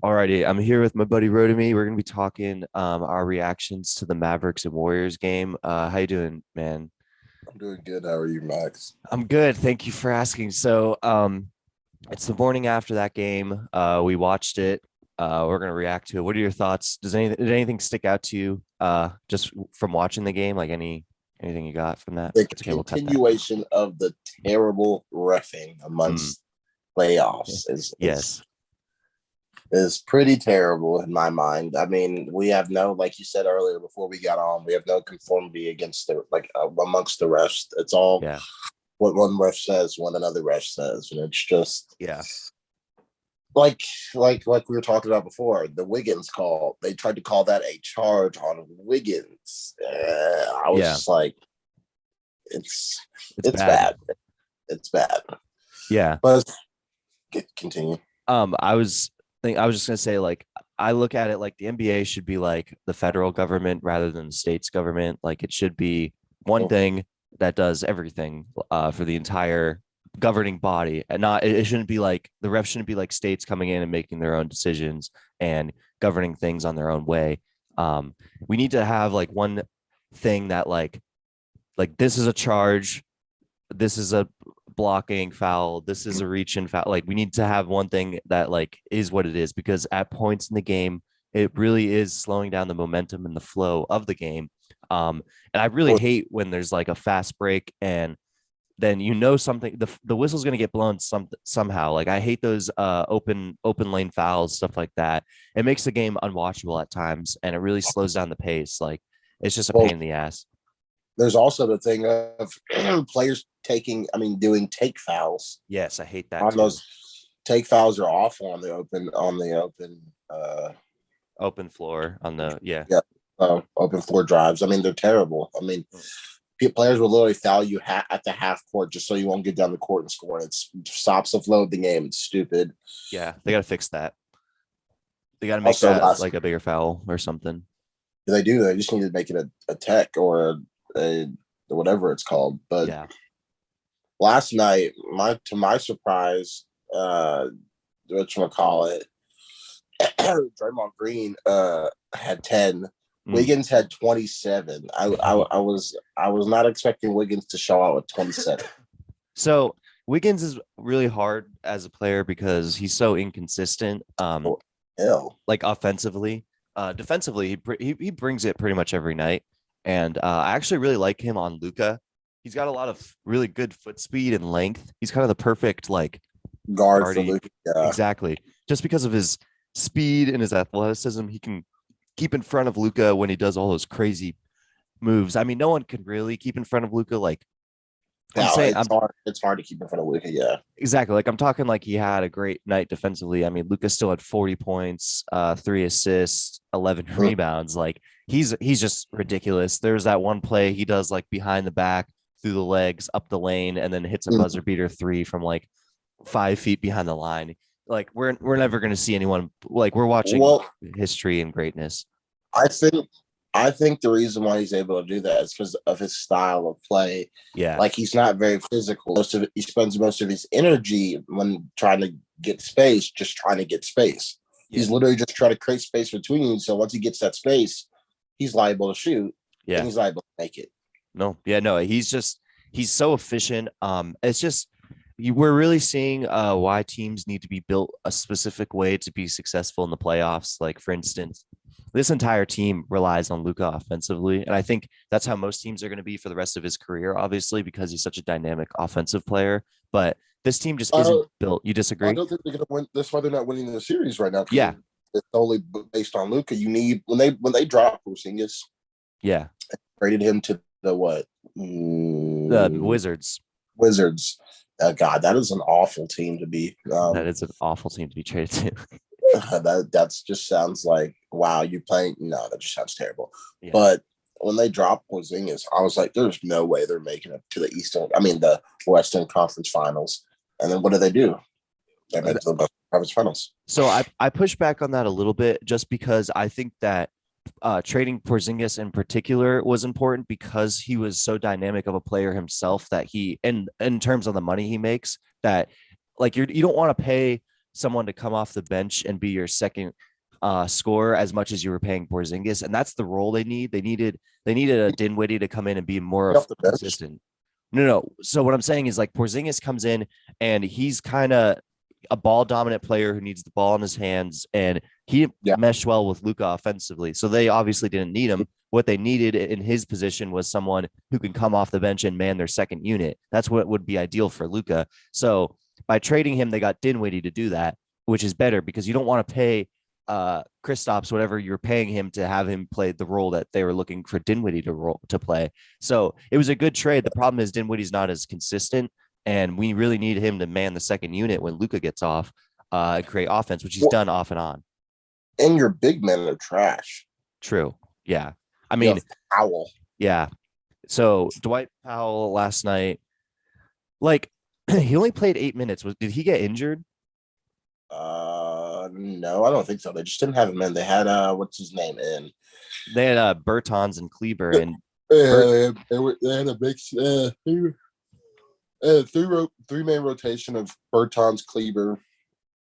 Alrighty, I'm here with my buddy Rotimi. We're gonna be talking our reactions to the Mavericks and Warriors game. How you doing, man? I'm doing good. How are you, Max? I'm good. Thank you for asking. It's the morning after that game. We watched it. We're gonna react to it. What are your thoughts? Did anything stick out to you just from watching the game? Like anything you got from that? The It's okay, we'll cut that. continuation of the terrible refing Mm, amongst playoffs is, is yes. is pretty terrible in my mind. I mean, we have no, like you said earlier before we got on, we have no conformity against amongst the refs. It's all Yeah. what one ref says, what another ref says, and it's just Yeah. like like we were talking about before. The Wiggins call, they tried to call that a charge on Wiggins. I was Yeah. just like, it's It's it's bad. bad. It's bad. Yeah. But continue. I was just gonna say, like, I look at it like the NBA should be like the federal government rather than the state's government. Like, it should be one thing that does everything for the entire governing body, and not it shouldn't be like the refs shouldn't be like states coming in and making their own decisions and governing things on their own way. We need to have like one thing that like this is a charge, this is a blocking foul, this is a reach and foul. Like, we need to have one thing that like is what it is, because at points in the game it really is slowing down the momentum and the flow of the game. And I really hate when there's like a fast break and then something, the whistle's going to get blown somehow. Like, I hate those open lane fouls, stuff like that. It makes the game unwatchable at times, and it really slows down the pace. Like, it's just a Well, pain in the ass. there's also the thing of players doing take fouls. Yes, I hate that On too. those take fouls are awful on the open Open floor on the yeah open floor drives. I mean, they're terrible. I mean, players will literally foul you at the half court just so you won't get down the court and score. It stops the flow of the game. It's stupid. Yeah, they got to fix that. They got to make Also, that like a bigger foul or something. they do. They just need to make it a tech or a whatever it's called. But Yeah. last night, to my surprise, whatchamacallit, Draymond Green had 10. Wiggins had 27. I was not expecting Wiggins to show out with 27. So Wiggins is really hard as a player because he's so inconsistent. Like offensively, defensively, he brings it pretty much every night. And I actually really like him on Luka. He's got a lot of really good foot speed and length. He's kind of the perfect like guard for Luka. Yeah. Exactly. Just because of his speed and his athleticism, he can keep in front of Luka when he does all those crazy moves. I mean, no one can really keep in front of Luka. Like, it's hard to keep in front of Luka. Yeah, exactly. Like, I'm talking like he had a great night defensively. I mean, Luka still had 40 points, 3 assists, 11 rebounds. Like, he's just ridiculous. There's that one play he does like behind the back, through the legs, up the lane, and then hits a buzzer beater 3 from like 5 feet behind the line. Like, we're never going to see anyone like, we're watching history and greatness. I think the reason why he's able to do that is because of his style of play. Yeah, like, he's not very physical. He spends most of his energy when trying to get space, just trying to get space. Yeah. He's literally just trying to create space between you. So once he gets that space, he's liable to shoot. Yeah, and he's liable to make it. No, he's so efficient. It's just we're really seeing why teams need to be built a specific way to be successful in the playoffs. Like, for instance, this entire team relies on Luka offensively, and I think that's how most teams are going to be for the rest of his career, obviously, because he's such a dynamic offensive player. But this team just isn't built. You disagree? I don't think they're going to win. That's why they're not winning the series right now. Yeah, it's only based on Luka. You need when they drop Porzingis. Yeah, traded him to the what? The Wizards. God, that is an awful team to be. That is an awful team to be traded to. That just sounds like, wow, you playing? No, that just sounds terrible. Yeah. But when they dropped Porzingis, I was like, there's no way they're making it to the Western Conference Finals. And then what do? They made it to the Conference Finals. So I push back on that a little bit, just because I think that trading Porzingis in particular was important because he was so dynamic of a player himself that in terms of the money he makes, that like you don't want to pay someone to come off the bench and be your second scorer as much as you were paying Porzingis, and that's the role they need. They needed a Dinwiddie to come in and be more consistent. No. So what I'm saying is like Porzingis comes in and he's kind of a ball dominant player who needs the ball in his hands, and he meshed well with Luka offensively. So they obviously didn't need him. What they needed in his position was someone who can come off the bench and man their second unit. That's what would be ideal for Luka. So by trading him, they got Dinwiddie to do that, which is better because you don't want to pay Kristaps whatever you're paying him to have him play the role that they were looking for Dinwiddie to play. So it was a good trade. The problem is Dinwiddie's not as consistent, and we really need him to man the second unit when Luka gets off and create offense, which he's done off and on. And your big men are trash. True. Yeah. I mean, Powell. Yeah. So Dwight Powell last night, like he only played 8 minutes. Did he get injured? No, I don't think so. They just didn't have him in. They had what's his name in? They had Bertans and Kleber, and they had a big three-man rotation of Bertans, Kleber,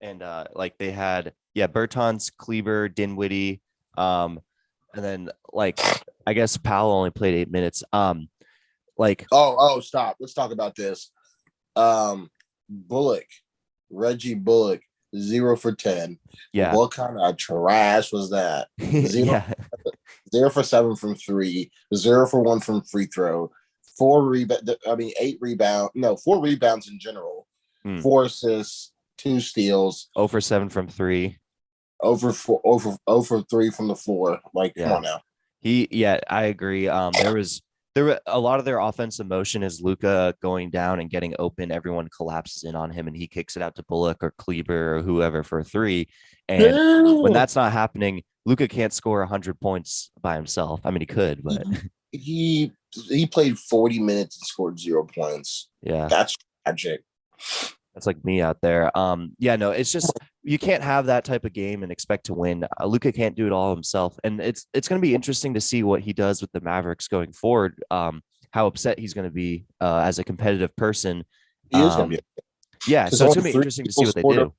and like they had Bertans, Kleber, Dinwiddie, and then like I guess Powell only played 8 minutes. Like stop. Let's talk about this. Reggie Bullock. 0 for 10. Yeah. What kind of trash was that? 0 for 7 from 3, 0 for 1 from free throw, 4 rebounds. 4 rebounds in general, 4 assists, 2 steals, 0 for 7 from 3, 0 for 3 from the floor. Like, come on now. I agree. There were a lot of their offensive motion is Luka going down and getting open. Everyone collapses in on him and he kicks it out to Bullock or Kleber or whoever for a 3. And when that's not happening, Luka can't score 100 points by himself. I mean, he could, but he played 40 minutes and scored 0 points. Yeah, that's tragic. That's like me out there. It's just you can't have that type of game and expect to win. Luka can't do it all himself, and it's going to be interesting to see what he does with the Mavericks going forward. How upset he's going to be as a competitive person. He is going to be. Yeah, so it's going to be interesting to see what they do.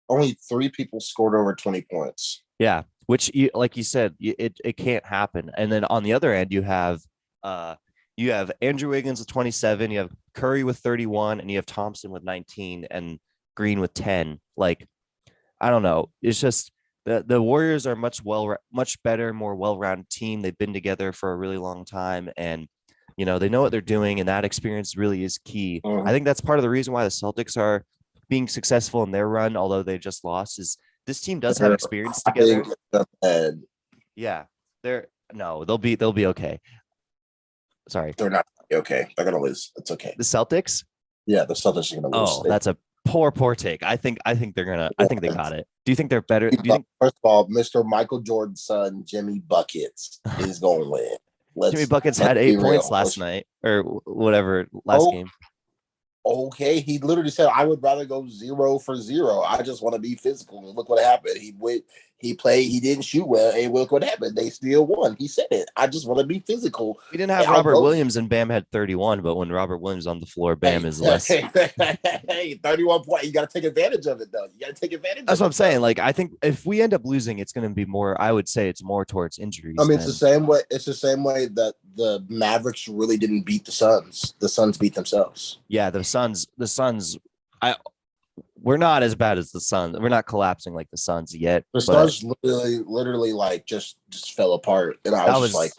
Only 3 people scored over 20 points. Yeah, which, like you said, it can't happen. And then on the other end, you have Andrew Wiggins with 27, you have Curry with 31, and you have Thompson with 19 and Green with 10. Like, I don't know. It's just the Warriors are much better, more well-rounded team. They've been together for a really long time, and they know what they're doing, and that experience really is key. I think that's part of the reason why the Celtics are being successful in their run, although they just lost, is this team does have experience together. Yeah, they'll be okay. Sorry, they're not okay. They're gonna lose. It's okay. The Celtics? Yeah, the Celtics are gonna lose. Oh, that's a poor take. I think they're gonna. I think they got it. Do you think they're better? Do you think? First of all, Mr. Michael Jordan's son, Jimmy Buckets, is going to win. Jimmy Buckets had 8 points last night or whatever last game. Okay, he literally said, "I would rather go 0 for 0. I just want to be physical." And look what happened. He played. He didn't shoot well, and look what happened. They still won. He said it. I just want to be physical. We didn't have Robert Williams, and Bam had 31. But when Robert Williams on the floor, Bam is less. Hey, 31 points. You got to take advantage of it, though. You got to take advantage. That's what I'm saying. Like, I think if we end up losing, it's going to be more. I would say it's more towards injuries. I mean, it's the same way. It's the same way that the Mavericks really didn't beat the Suns. The Suns beat themselves. Yeah, the Suns. We're not as bad as the Suns. We're not collapsing like the Suns yet. The Suns literally like just fell apart, and I was just like,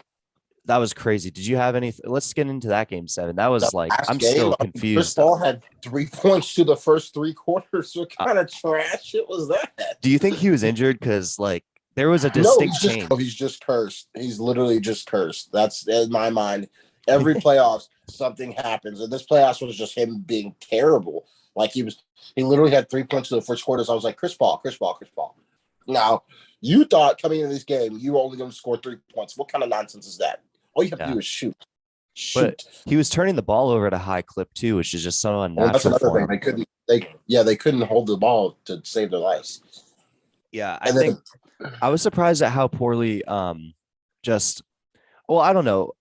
that was crazy. Did you have any? Let's get into that game 7. That was like, I'm still confused. Chris Paul had 3 points to the first 3 quarters. What kind of trash shit was that? Do you think he was injured? Because like there was a distinct change. He's just cursed. He's literally just cursed. That's in my mind. Every playoffs, something happens, and this playoffs was just him being terrible. Like he literally had 3 points to the first quarter. So I was like, Chris Paul. Now, you thought coming into this game, you were only going to score 3 points. What kind of nonsense is that? All you have to do is shoot. But he was turning the ball over at a high clip too, which is just so unnatural. That's another thing. They couldn't hold the ball to save their lives. Yeah, I was surprised at how poorly I don't know.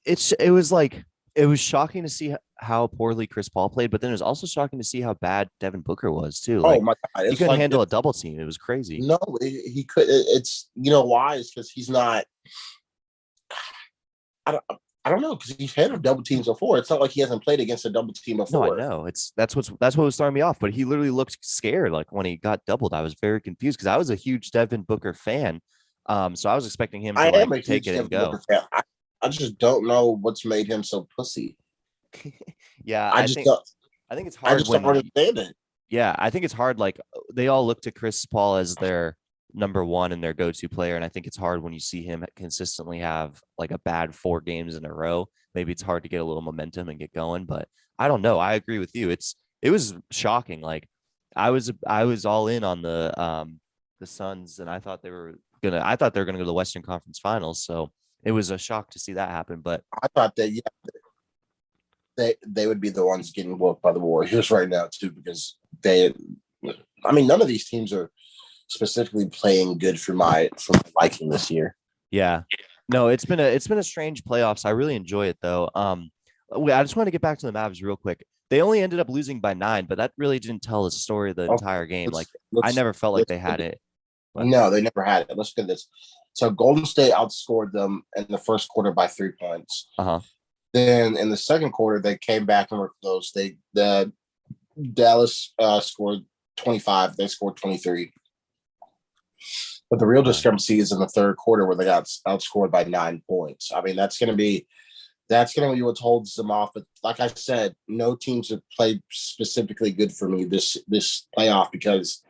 It was shocking to see how poorly Chris Paul played, but then it was also shocking to see how bad Devin Booker was too. Oh Like my God. he It's couldn't like, handle a double team. It was crazy. no, he could. It's, why? It's because he's not, I don't, I don't know, because he's handled double teams before. It's not like he hasn't played against a double team No, I before. know. That's what was throwing me off. But he literally looked scared. Like when he got doubled, I was very confused because I was a huge Devin Booker fan. So I was expecting him to I am a take huge it and Devin go. Booker fan. I just don't know what's made him so pussy. Yeah, I just don't, I think it's I hard just don't understand it. yeah, I think it's hard. Like they all look to Chris Paul as their number one and their go-to player, and I think it's hard when you see him consistently have like a bad 4 games in a row. Maybe it's hard to get a little momentum and get going, but I don't know. I agree with you. It was shocking. Like I was all in on the Suns, and I thought they were gonna go to the Western Conference Finals. So it was a shock to see that happen. But I thought that, they would be the ones getting whooped by the Warriors right now too, because none of these teams are specifically playing good for my liking this year. yeah, no, it's been a strange playoffs. I really enjoy it though. I just want to get back to the Mavs real quick. They only ended up losing by 9, but that really didn't tell the story of the entire game. Like I never felt like they had it. But. No, they never had it. Let's look at this. So Golden State outscored them in the first quarter by 3 points. Then in the second quarter, they came back and were close. The Dallas scored 25. They scored 23. But the real discrepancy is in the third quarter where they got outscored by 9 points. I mean, that's going to be what holds them off. But like I said, no teams have played specifically good for me this playoff because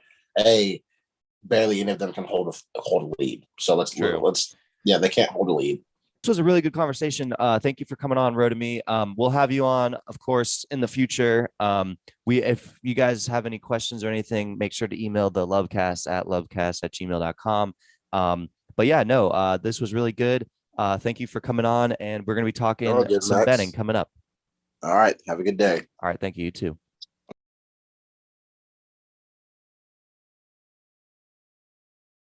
barely any of them can hold a lead. So they can't hold a lead. This was a really good conversation. Thank you for coming on, Rottimi. We'll have you on, of course, in the future. If you guys have any questions or anything, make sure to email the Lubcast at lubcast@gmail.com. But yeah, no, this was really good. Thank you for coming on, and we're going to be talking some betting coming up. All right. Have a good day. All right. Thank you. You too.